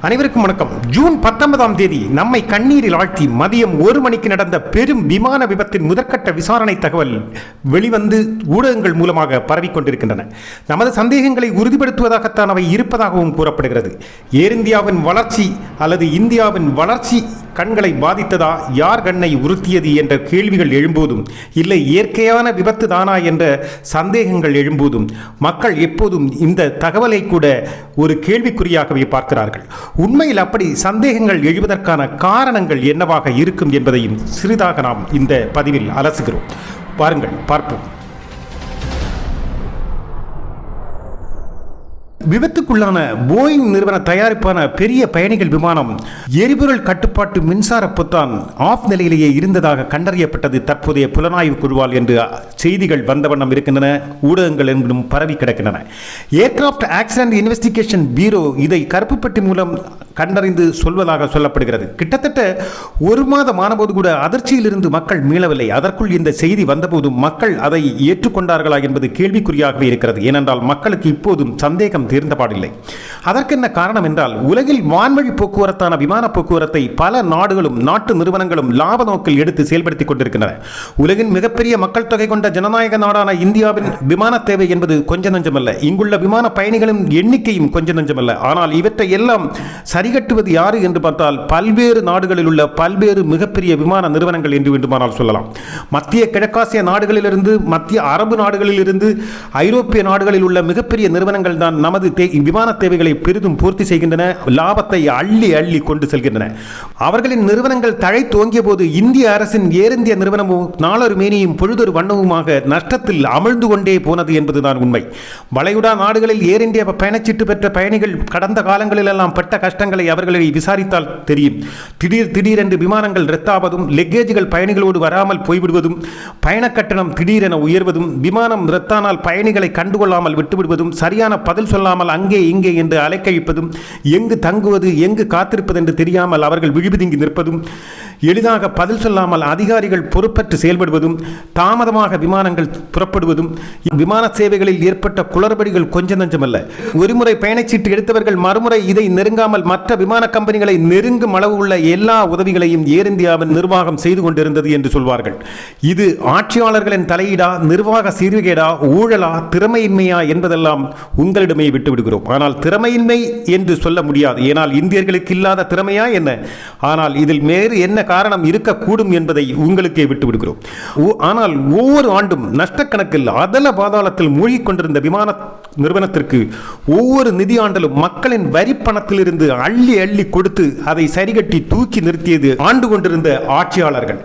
அனைவருக்கும் வணக்கம். ஜூன் 19ஆம் தேதி நம்மை கண்ணீரில் ஆழ்த்தி மதியம் 1 மணிக்கு நடந்த பெரும் விமான விபத்தின் முதற்கட்ட விசாரணை தகவல் வெளிவந்து ஊடகங்கள் மூலமாக பரவிக்கொண்டிருக்கின்றன. நமது சந்தேகங்களை உறுதிப்படுத்துவதாகத்தான் அவை இருப்பதாகவும் கூறப்படுகிறது. ஏர் இந்தியாவின் வளர்ச்சி அல்லது இந்தியாவின் வளர்ச்சி கண்களை பாதித்ததா, யார் கண்ணை உறுத்தியது என்ற கேள்விகள் எழும்போதும், இல்லை இயற்கையான விபத்து தானா என்ற சந்தேகங்கள் எழும்போதும் மக்கள் எப்போதும் இந்த தகவலை கூட ஒரு கேள்விக்குறியாகவே பார்க்கிறார்கள். உண்மையில் அப்படி சந்தேகங்கள் எழுவதற்கான காரணங்கள் என்னவாக இருக்கும் என்பதையும் சிறிதாக நாம் இந்த பதிவில் அலசுகிறோம். பாருங்கள், பார்ப்போம். விபத்துக்குள்ளான போயிங் நிறுவன தயாரிப்பான பெரிய பயணிகள் விமானம் எரிபொருள் கட்டுப்பாட்டு மின்சார பொத்தான் ஆஃப் நிலையிலேயே இருந்ததாக கண்டறியப்பட்டது தற்போதைய புலனாய்வு குழுவால் என்று செய்திகள் வந்த வண்ணம் இருக்கின்றன. ஊடகங்கள் எங்கும் பரவி கிடக்கின்றன. ஏர்கிராப்ட் ஆக்சிடென்ட் இன்வெஸ்டிகேஷன் பியூரோ இதை கருப்பு பெட்டி மூலம் கண்டறிந்து சொல்வதாக சொல்லப்படுகிறது. கிட்டத்தட்ட 1 மாதம் ஆனபோது கூட அதிர்ச்சியிலிருந்து மக்கள் மீளவில்லை. அதற்குள் இந்த செய்தி வந்தபோதும் மக்கள் அதை ஏற்றுக்கொண்டார்களா என்பது கேள்விக்குறியாகவே இருக்கிறது. ஏனென்றால் மக்களுக்கு இப்போதும் சந்தேகம் தீர்ந்தபாடில்லை. அதற்கென்ன காரணம் என்றால், உலகில் வான்வழி போக்குவரத்தான விமான போக்குவரத்தை பல நாடுகளும் நாட்டு நிறுவனங்களும் லாப நோக்கில் எடுத்து செயல்படுத்திக் கொண்டிருக்கின்றன. உலகின் மிகப்பெரிய மக்கள் தொகை கொண்ட ஜனநாயக நாடான இந்தியாவின் விமான தேவை என்பது கொஞ்ச நஞ்சமல்ல. இங்குள்ள விமான பயணிகளின் எண்ணிக்கையும் கொஞ்ச நஞ்சமல்ல. ஆனால் இவற்றை எல்லாம் சரிகட்டுவது யாரு என்று பார்த்தால், பல்வேறு நாடுகளில் உள்ள பல்வேறு மிகப்பெரிய விமான நிறுவனங்கள் என்று வேண்டுமானால் சொல்லலாம். மத்திய கிழக்காசிய நாடுகளிலிருந்து, மத்திய அரபு நாடுகளிலிருந்து, ஐரோப்பிய நாடுகளில் உள்ள மிகப்பெரிய நிறுவனங்கள் தான் நமது விமான தேவைகளை பெரிதும் பூர்த்தி செய்கின்றன. லாபத்தை அள்ளி அள்ளி கொண்டு செல்கின்றன. அவர்களின் நிறுவனங்கள் தழை துவங்கிய போது இந்திய அரசின் ஏர் இந்திய நிறுவனமும் நாளொரு மேனியும் பொழுதொரு வண்ணமுமாக நஷ்டத்தில் அமிழ்ந்து கொண்டே போனது என்பதுதான் உண்மை. வளைகுடா நாடுகளில் ஏர் இந்தியா பயணச்சீட்டு பெற்ற பயணிகள் கடந்த காலங்களில் எல்லாம் பட்ட கஷ்டங்களை அவர்களை விசாரித்தால் தெரியும். திடீரென்று விமானங்கள் ரத்தாவதும், லெக்கேஜுகள் பயணிகளோடு வராமல் போய்விடுவதும், பயண கட்டணம் திடீரென உயர்வதும், விமானம் ரத்தானால் பயணிகளை கண்டுகொள்ளாமல் விட்டுவிடுவதும், சரியான பதில் சொல்லாமல் அங்கே இங்கே என்று அலைக்கழிப்பதும், எங்கு தங்குவது எங்கு காத்திருப்பது என்று தெரியாமல் அவர்கள் விழிபிதுங்கி நிற்பதும், எளிதாக பதில் சொல்லாமல் அதிகாரிகள் பொறுப்பற்று செயல்படுவதும், தாமதமாக விமானங்கள் புறப்படுவதும், விமான சேவைகளில் ஏற்பட்ட குளறுபடிகள் கொஞ்ச நஞ்சமல்ல. ஒருமுறை பயணச்சீட்டு எடுத்தவர்கள் மறுமுறை இதை நெருங்காமல் மற்ற விமான கம்பெனிகளை நெருங்கும் அளவு உள்ள எல்லா உதவிகளையும் ஏர் இந்தியாவின் நிர்வாகம் செய்து கொண்டிருந்தது என்று சொல்வார்கள். இது ஆட்சியாளர்களின் தலையீடா, நிர்வாக சீர்கேடா, ஊழலா, திறமையின்மையா என்பதெல்லாம் உங்களிடமே விட்டுவிடுகிறோம். ஆனால் திறமையின்மை என்று சொல்ல முடியாது. ஏனால் இந்தியர்களுக்கு இல்லாத திறமையா என்ன? ஆனால் இதில் வேறு என்ன காரணம் இருக்கக்கூடும் என்பதை உங்களுக்கே விட்டுவிடுகிறோம். ஆனால் ஒவ்வொரு ஆண்டும் நஷ்டக்கணக்கில் அதல பாதாளத்தில் மூழ்கிக் கொண்டிருந்த விமான நிறுவனத்திற்கு ஒவ்வொரு நிதியாண்டிலும் மக்களின் வரி பணத்திலிருந்து அள்ளி அள்ளி கொடுத்து அதை சரிகட்டி தூக்கி நிறுத்தியது ஆண்டு கொண்டிருந்த ஆட்சியாளர்கள்.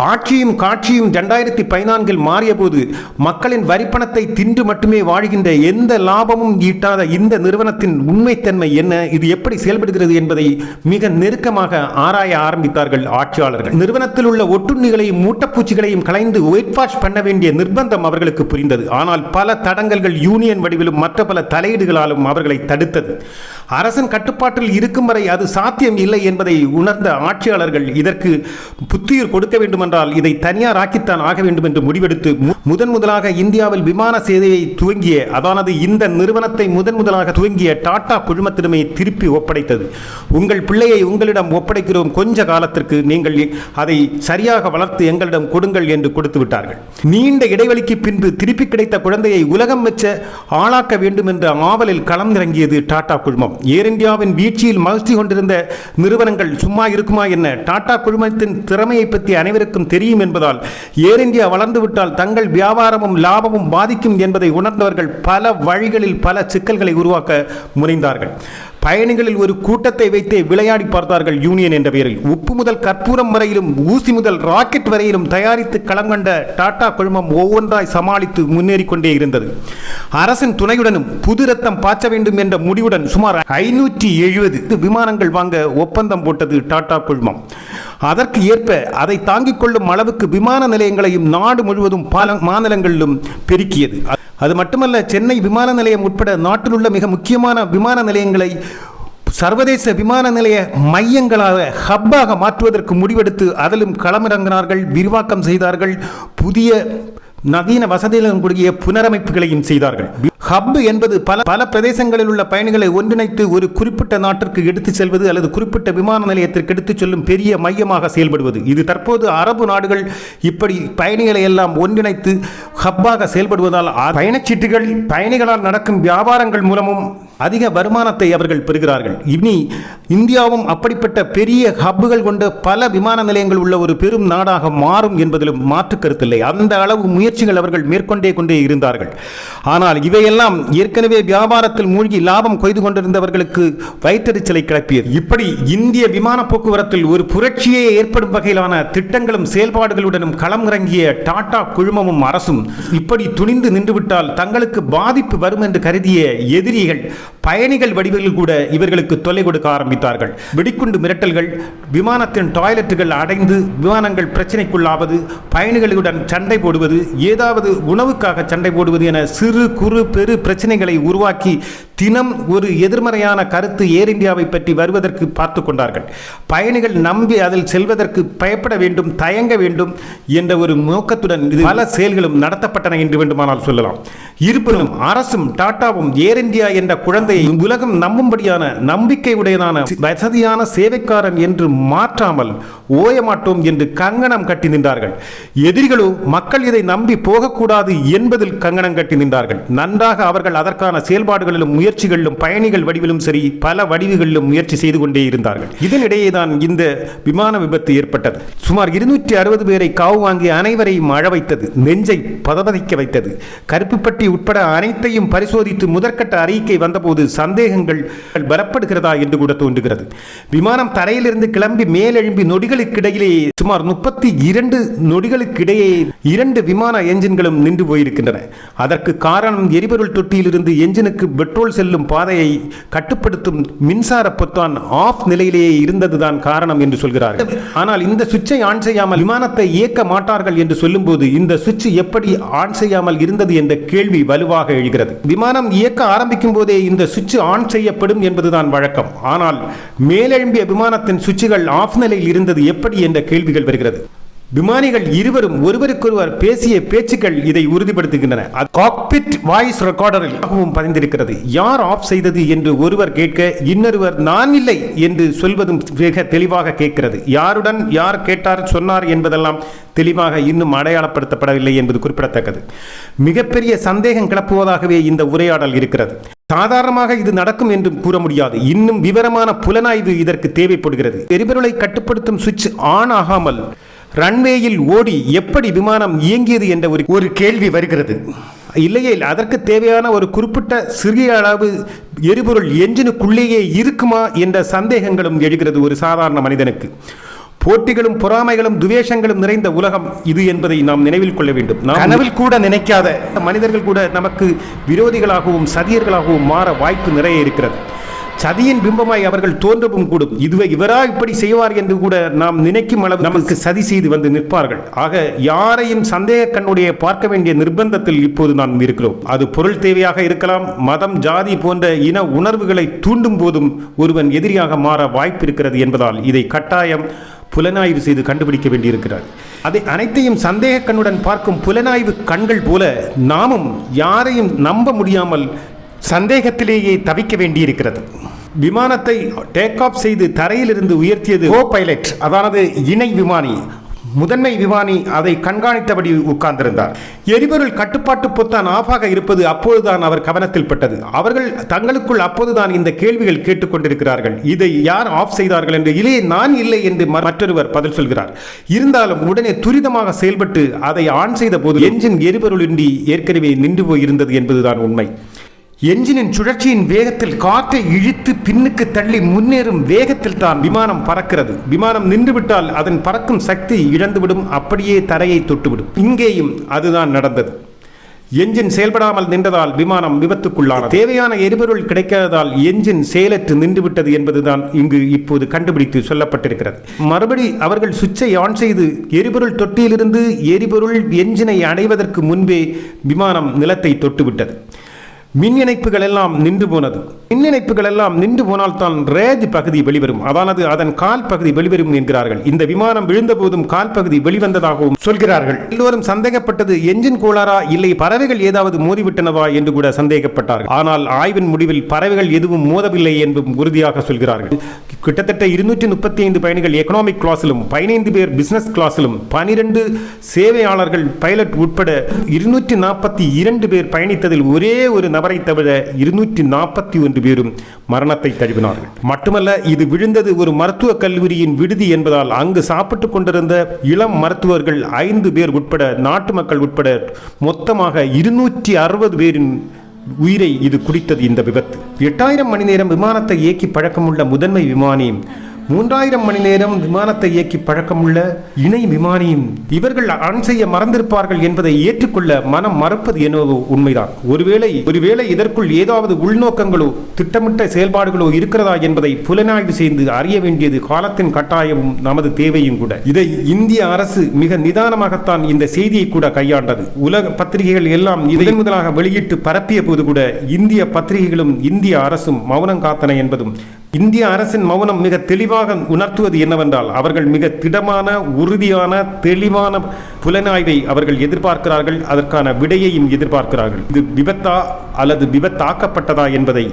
ஆட்சியும் காட்சியும் 2014 மாறிய போது மக்களின் வரிப்பணத்தை தின்று மட்டுமே வாழ்கின்ற, எந்த லாபமும் ஈட்டாத இந்த நிறுவனத்தின் உண்மைத்தன்மை என்ன, இது எப்படி செயல்படுகிறது என்பதை மிக நெருக்கமாக ஆராய ஆரம்பித்தார்கள் ஆட்சியாளர்கள். நிறுவனத்தில் உள்ள ஒட்டுண்ணிகளையும் மூட்டப்பூச்சிகளையும் களைந்து ஒயிட் வாஷ் பண்ண வேண்டிய நிர்பந்தம் அவர்களுக்கு புரிந்தது. ஆனால் பல தடங்கல்கள் யூனியன் வடிவிலும் மற்ற பல தலையீடுகளாலும் அவர்களை தடுத்தது. அரசின் கட்டுப்பாட்டில் இருக்கும் வரை அது சாத்தியம் இல்லை என்பதை உணர்ந்த ஆட்சியாளர்கள் இதற்கு புத்துயிர் கொடுக்க வேண்டும் என்றால் இதை தனியார் ஆக்கித்தான் ஆக வேண்டும் என்று முடிவெடுத்து முதலாக இந்தியாவில் விமான சேவையை துவங்கிய, அதானது இந்த நிறுவனத்தை முதலாக துவங்கிய டாடா குழுமத்திடமே திருப்பி ஒப்படைத்தது. உங்கள் பிள்ளையை உங்களிடம் ஒப்படைக்கிறோம், கொஞ்ச காலத்திற்கு நீங்கள் அதை சரியாக வளர்த்து எங்களிடம் கொடுங்கள் என்று கொடுத்து விட்டார்கள். நீண்ட இடைவெளிக்கு பின்பு திருப்பி கிடைத்த குழந்தையை உலகம் மெச்ச ஆளாக்க வேண்டும் என்ற ஆவலில் களமிறங்கியது டாடா குழுமம். ஏர் இந்தியாவின் வீழ்ச்சியில் மகிழ்ச்சி கொண்டிருந்த நிறுவனங்கள் சும்மா இருக்குமா என்ன? டாடா குழுமத்தின் திறமையை பற்றி அனைவருக்கும் தெரியும் என்பதால் ஏர் இந்தியா வளர்ந்துவிட்டால் தங்கள் வியாபாரமும் லாபமும் பாதிக்கும் என்பதை உணர்ந்தவர்கள் பல வழிகளில் பல சிக்கல்களை உருவாக்க முனைந்தார்கள். பயணிகளில் ஒரு கூட்டத்தை வைத்தே விளையாடி பார்த்தார்கள். யூனியன் என்ற பெயரில் உப்பு முதல் கற்பூரம் வரையிலும், ஊசி முதல் ராக்கெட் வரையிலும் தயாரித்து களம் கண்ட டாடா குழுமம் ஒவ்வொன்றாய் சமாளித்து முன்னேறிக் கொண்டே இருந்தது. அரசின் துணையுடனும் புது ரத்தம் பாய்ச்ச வேண்டும் என்ற முடிவுடன் சுமார் 570 விமானங்கள் வாங்க ஒப்பந்தம் போட்டது டாடா குழுமம். அதற்கு ஏற்ப அதை தாங்கிக் கொள்ளும் அளவுக்கு விமான நிலையங்களையும் நாடு முழுவதும் பல மாநிலங்களிலும் பெருக்கியது. அது மட்டுமல்ல, சென்னை விமான நிலையம் உட்பட நாட்டில் உள்ள மிக முக்கியமான விமான நிலையங்களை சர்வதேச விமான நிலைய மையங்களாக ஹப்பாக மாற்றுவதற்கு முடிவெடுத்து அதிலும் களமிறங்கினார்கள், விரிவாக்கம் செய்தார்கள், புதிய நவீன வசதிகளுடன் கூடிய புனரமைப்புகளையும் செய்தார்கள். ஹப் என்பது பல பிரதேசங்களில் உள்ள பயணிகளை ஒன்றிணைத்து ஒரு குறிப்பிட்ட நாட்டிற்கு எடுத்துச் செல்வது அல்லது குறிப்பிட்ட விமான நிலையத்திற்கு எடுத்துச் செல்லும் பெரிய மையமாக செயல்படுவது. இது தற்போது அரபு நாடுகள் இப்படி பயணிகளை எல்லாம் ஒன்றிணைத்து ஹப்பாக செயல்படுவதால் பயணச்சீட்டுகள், பயணிகளால் நடக்கும் வியாபாரங்கள் மூலமும் அதிக வருமானத்தை அவர்கள் பெறுகிறார்கள். இனி இந்தியாவும் அப்படிப்பட்ட பெரிய ஹப்புகள் கொண்ட பல விமான நிலையங்கள் உள்ள ஒரு பெரும் நாடாக மாறும் என்பதிலும் மாற்று கருத்தில்லை. அந்த அளவு முயற்சிகள் அவர்கள் மேற்கொண்டே இருந்தார்கள். ஆனால் இவையெல்லாம் ஏற்கனவே வியாபாரத்தில் மூழ்கி லாபம் கொய்து கொண்டிருந்தவர்களுக்கு வயிற்றெரிச்சலை கிளப்பியது. இப்படி இந்திய விமான போக்குவரத்தில் ஒரு புரட்சியே ஏற்படும் வகையிலான திட்டங்களும் செயல்பாடுகளுடனும் களம் இறங்கிய டாடா குழுமமும் அரசும் இப்படி துணிந்து நின்றுவிட்டால் தங்களுக்கு பாதிப்பு வரும் என்று கருதிய எதிரிகள் பயணிகள் வடிவில் கூட இவர்களுக்கு தொல்லை கொடுக்க ஆரம்பித்தார்கள். வெடிக்குண்டு மிரட்டல்கள், விமானத்தின் டாய்லெட்டுகள் அடைந்து விமானங்கள் பிரச்சனைக்குள்ளாவது, பயணிகளுடன் சண்டை போடுவது, ஏதாவது உணவுக்காக சண்டை போடுவது என சிறு குறு பெரு பிரச்சனைகளை உருவாக்கி தினம் ஒரு எதிர்மறையான கருத்து ஏர் இந்தியாவை பற்றி வருவதற்கு பார்த்து கொண்டார்கள். பயணிகள் நம்பி அதில் செல்வதற்கு பயப்பட வேண்டும், தயங்க வேண்டும் என்ற ஒரு நோக்கத்துடன் பல செயல்களும் நடத்தப்பட்டன என்று வேண்டுமானால் சொல்லலாம். இருப்பினும் அரசும் டாடாவும் ஏர் இந்தியா என்ற குழந்தையை உலகம் நம்பும்படியான நம்பிக்கை உடையதான வசதியான சேவைக்காரன் என்று மாற்றாமல் ஓயமாட்டோம் என்று கங்கணம் கட்டி நின்றார்கள். எதிரிகளோ மக்கள் இதை நம்பி போகக்கூடாது என்பதில் கங்கணம் கட்டி நின்றார்கள். நன்றாக அவர்கள் அதற்கான செயல்பாடுகளிலும் முயற்சிகளிலும் பயணிகள் வடிவிலும் சரி பல வடிவுகளிலும் முயற்சி செய்து கொண்டே இருந்தார்கள். இதனிடையே தான் இந்த விமான விபத்து ஏற்பட்டது. சுமார் 260 பேரை காவு வாங்கி அனைவரையும் அழ வைத்தது, நெஞ்சை பதபதிக்க வைத்தது. கருப்புப்பட்டி உட்பட அனைத்தையும் பரிசோதித்து முதற்கட்ட அறிக்கை வந்தபோது சந்தேகங்கள் பலப்படுகிறதா என்று கூட தோன்றுகிறது. விமானம் தரையிலிருந்து கிளம்பி மேலெழும்பி நொடிகளுக்கிடையிலே சுமார் 32 நொடிகளுக்கிடையே 2 விமான என்ஜின்களும் நின்று போயிருக்கின்றன. அதற்கு காரணம் எரிபொருள் தொட்டியிலிருந்து என்ஜினுக்கு பெட்ரோல் செல்லும் பாதையை கட்டுப்படுத்தும் மின்சார பொத்தான் ஆஃப் நிலையிலேயே இருந்ததுதான் காரணம் என்று சொல்கிறார்கள். ஆனால் இந்த சுவிட்சை ஆன் செய்யாமல் விமானத்தை இயக்க மாட்டார்கள் என்று சொல்லும் போது இந்த சுவிட்ச் எப்படி ஆன் செய்யாமல் இருந்தது என்ற கேள்வி வலுவாக எழுகிறது. விமானம் இயக்க ஆரம்பிக்கும் போதே இந்த சுவிட்ச் ஆன் செய்யப்படும் என்பதுதான் வழக்கம். ஆனால் மேலெழும்பிய விமானத்தின் சுவிட்சுகள் ஆஃப் நிலையில் இருந்தது எப்படி என்ற கேள்விகள் வருகிறது. விமானிகள் இருவரும் ஒருவருக்கொருவர் பேசிய பேச்சுக்கள் இதை உறுதிப்படுத்துகின்றன. Cockpit voice ரெக்கார்டரில் பதிந்திருக்கிறது. யார் ஆஃப் செய்தது என்று ஒருவர் கேட்க இன்னொருவர் நான் இல்லை என்று சொல்வதும் மிக தெளிவாக கேட்கிறது. யாருடன் யார் கேட்டார் சொன்னார் என்பதெல்லாம் தெளிவாக இன்னும் அடையாளப்படுத்தப்படவில்லை என்பது குறிப்பிடத்தக்கது. மிகப்பெரிய சந்தேகம் கிளப்புவதாகவே இந்த உரையாடல் இருக்கிறது. சாதாரணமாக இது நடக்கும் என்று கூற முடியாது. இன்னும் விவரமான புலனாய்வு இதற்கு தேவைப்படுகிறது. எரிபொருளை கட்டுப்படுத்தும் சுவிட்ச் ஆன் ஆகாமல் ரன்வேயில் ஓடி எப்படி விமானம் இயங்கியது என்ற ஒரு கேள்வி வருகிறது. இல்லையே அதற்கு தேவையான ஒரு குறிப்பிட்ட சிறிய அளவு எரிபொருள் என்ஜினுக்குள்ளேயே இருக்குமா என்ற சந்தேகங்களும் எழுகிறது ஒரு சாதாரண மனிதனுக்கு. போட்டிகளும் பொறாமைகளும் துவேஷங்களும் நிறைந்த உலகம் இது என்பதை நாம் நினைவில் கொள்ள வேண்டும். கனவில் கூட நினைக்காத மனிதர்கள் கூட நமக்கு விரோதிகளாகவும் சதியர்களாகவும் மாற வாய்ப்பு நிறைய இருக்கிறது. சதியின் பிம்பமாய் அவர்கள் தோன்றவும் கூடும். இவரா இப்படி செய்வார் என்று கூட நாம் நினைக்கும் அளவு நமக்கு சதி செய்து வந்து நிற்பார்கள். ஆக யாரையும் சந்தேக கண்ணுடைய பார்க்க வேண்டிய நிர்பந்தத்தில் இப்போது நாம் இருக்கிறோம். அது பொருள் தேவையாக இருக்கலாம், மதம், ஜாதி போன்ற இன உணர்வுகளை தூண்டும் போதும் ஒருவன் எதிரியாக மாற வாய்ப்பு இருக்கிறது என்பதால் இதை கட்டாயம் புலனாய்வு செய்து கண்டுபிடிக்க வேண்டியிருக்கிறார். அதை அனைத்தையும் சந்தேக கண்ணுடன் பார்க்கும் புலனாய்வு கண்கள் போல நாமும் யாரையும் நம்ப முடியாமல் சந்தேகத்திலேயே தவிக்க வேண்டியிருக்கிறது. விமானத்தை டேக் ஆஃப் செய்து தரையிலிருந்து உயர்த்தியது கோ பைலட், அதாவது இணை விமானி. முதன்மை விமானி அதை கண்காணித்தபடி உட்கார்ந்திருந்தார். எரிபொருள் கட்டுப்பாட்டு பொத்தான் ஆஃபாக இருப்பது அப்போதுதான் அவர் கவனத்தில் பட்டது. அவர்கள் தங்களுக்குள் அப்போதுதான் இந்த கேள்விகள் கேட்டுக்கொண்டிருக்கிறார்கள். இதை யார் ஆஃப் செய்தார்கள் என்று. இல்லை, நான் இல்லை என்று மற்றொருவர் பதில் சொல்கிறார். இருந்தாலும் உடனே துரிதமாக செயல்பட்டு அதை ஆன் செய்த போது என்ஜின் எரிபொருளின்றி ஏற்கனவே நின்று போயிருந்தது என்பதுதான் உண்மை. என்ஜினின் சுழற்சியின் வேகத்தில் காற்றை இழுத்து பின்னுக்கு தள்ளி முன்னேறும் வேகத்தில் தான் விமானம் பறக்கிறது. விமானம் நின்றுவிட்டால் அதன் பறக்கும் சக்தி இழந்துவிடும், அப்படியே தரையை தொட்டுவிடும். இங்கேயும் அதுதான் நடந்தது. என்ஜின் செயல்படாமல் நின்றதால் விமானம் விபத்துக்குள்ளானது. தேவையான எரிபொருள் கிடைக்காததால் என்ஜின் செயலற்று நின்றுவிட்டது என்பதுதான் இங்கு இப்போது கண்டுபிடித்து சொல்லப்பட்டிருக்கிறது. மறுபடி அவர்கள் சுவிட்சை ஆன் செய்து எரிபொருள் தொட்டியிலிருந்து எரிபொருள் என்ஜினை அடைவதற்கு முன்பே விமானம் நிலத்தை தொட்டுவிட்டது. மின் இணைப்புகள் எல்லாம் நின்று போனது. மின் இணைப்புகள் எல்லாம் நின்று போனால் தான் ரேஜ் பகுதி வெளிவரும், அதானது அதன் கால் பகுதி வெளிவரும் என்கிறார்கள். இந்த விமானம் விழுந்த போதும் கால் பகுதி வெளிவந்ததாகவும் சொல்கிறார்கள். எல்லோரும் சந்தேகப்பட்டது என்ஜின் கோளாறா இல்லை பறவைகள் ஏதாவது மோதிவிட்டனவா என்று கூட சந்தேகப்பட்டார்கள். ஆனால் ஆய்வின் முடிவில் பறவைகள் எதுவும் மோதவில்லை என்பதும் உறுதியாக சொல்கிறார்கள். கிட்டத்தட்ட 235 பயணிகள் எக்கனாமிக் கிளாஸிலும் 15 பேர் பிசினஸ் கிளாஸிலும் 12 சேவையாளர்கள் பைலட் உட்பட 242 பேர் பயணித்ததில் ஒரே ஒரு நபரை தவிர 241 பேரும் மரணத்தை தழுவினார்கள். மட்டுமல்ல, இது விழுந்தது ஒரு மருத்துவக் கல்லூரியின் விடுதி என்பதால் அங்கு சாப்பிட்டுக் கொண்டிருந்த இளம் மருத்துவர்கள் 5 பேர் உட்பட நாட்டு மக்கள் உட்பட மொத்தமாக 260 பேரின் உயிரை இது குடித்தது. இந்த விபத்து 8000 மணி நேரம் விமானத்தை இயக்கி பழக்கமுள்ள முதன்மை விமானி, 3000 மணி நேரம் விமானத்தை இயக்கி பழக்கமுள்ள இணை விமானியும் இவர்கள் ஆன் செய்ய மறந்திருப்பார்கள் என்பதை ஏற்றுக்கொள்ள மனம் மறுப்பது என்னவோ உண்மைதான். ஒருவேளை இதற்குள் ஏதாவது உள்நோக்கங்களோ திட்டமிட்ட செயல்பாடுகளோ இருக்கிறதா என்பதை புலனாய்வு செய்து அறிய வேண்டியது காலத்தின் கட்டாயமும் நமது தேவையும் கூட. இதை இந்திய அரசு மிக நிதானமாகத்தான் இந்த செய்தியை கூட கையாண்டது. உலக பத்திரிகைகள் எல்லாம் இதை முதலாக வெளியிட்டு பரப்பிய போது கூட இந்திய பத்திரிகைகளும் இந்திய அரசும் மௌனம் காத்தன என்பதும், இந்திய அரசின் மௌனம் மிக தெளிவாக உணர்த்துவது என்னவென்றால் அவர்கள் மிக திடமான உறுதியான தெளிவான புலனாய்வை அவர்கள் எதிர்பார்க்கிறார்கள், அதற்கான விடையையும் எதிர்பார்க்கிறார்கள். இது விபத்தா அல்லது விபத்தாக்கப்பட்டதா என்பதை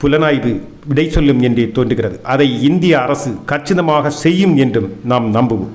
புலனாய்வு விடை சொல்லும் என்றே தோன்றுகிறது. அதை இந்திய அரசு கச்சிதமாக செய்யும் என்றும் நாம் நம்புவோம்.